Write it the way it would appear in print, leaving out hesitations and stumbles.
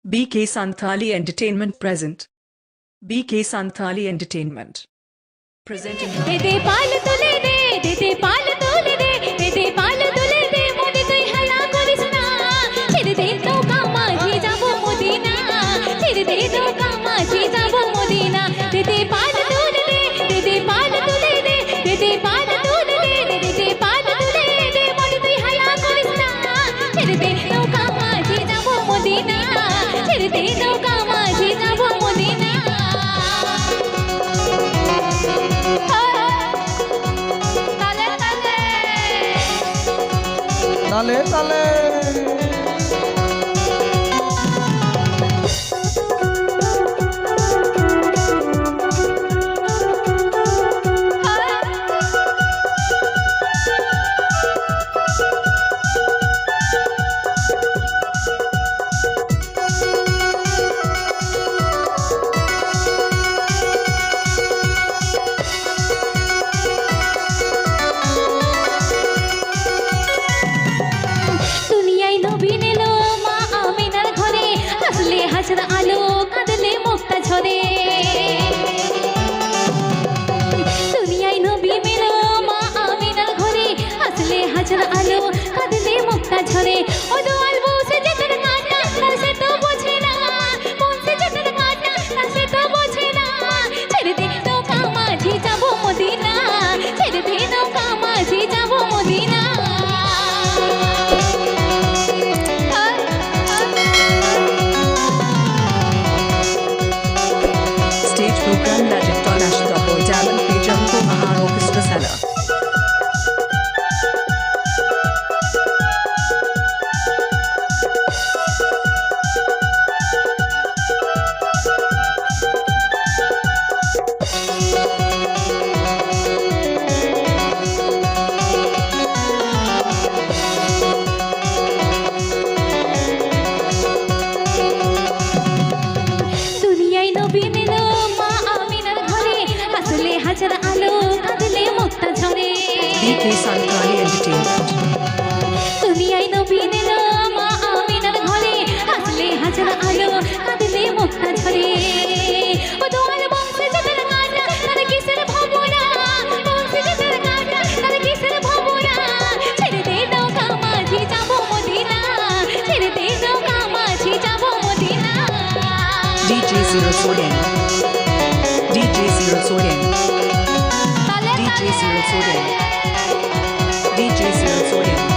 BK Santhali Entertainment present. BK Santhali Entertainment. Presenting. दे पाल तुले दे पाल तुले दे पाल तुले दे मोदी তুই হায়া করিস না ছেড়ে দে তো কামাজি যাব মদিনা ছেড়ে দে তো কামাজি যাব মদিনা দে পাল তুলে দে পাল তুলে দে পাল তুলে দে পাল তুলে দে মোদি তুই হায়া করিস না ছেড়ে দে তো কামাজি যাব মদিনা ছেড়ে দে তো কামাজি যাব মদিনা তালে তালে হাসর আলো কাঁদলে মুক্তা ঝরে দুনিয়ায় নবী মেলো মা আমিনার ঘরে হাসলে হাসর আলো কাঁদলে মুক্তা ঝরে ও দোয়াল বসে যেতের কাটা তার সে তো বোঝে না বসে যেতের কাটা তার সে তো বোঝে না ছেড়ে দে নৌকা মাঝি যাব মদিনা ছেড়ে দে নৌকা মাঝি যাব Medina Stage program Magic Tonash Topo Daman Pejamko Mahar Orchestra Sala. হাজার আলো কাঁদলে মুক্তা ঝরে BK Santhali Entertainment. দুনিয়ায় নবী এলো মা আমিনার ঘরে হাসলে হাজার আলো কাঁদলে মুক্তা ঝরে ও দোয়াল বংশে যেতের কাটা তার কিসের ভাবনা বংশে যেতের কাটা তার কিসের ভাবনা ছেড়ে দে নৌকা মাঝি যাব মদিনা ছেড়ে দে নৌকা মাঝি যাব Medina DJ Zero Soden. DJ Zero Soden. DJ Zero Soden. DJ Zero Soden.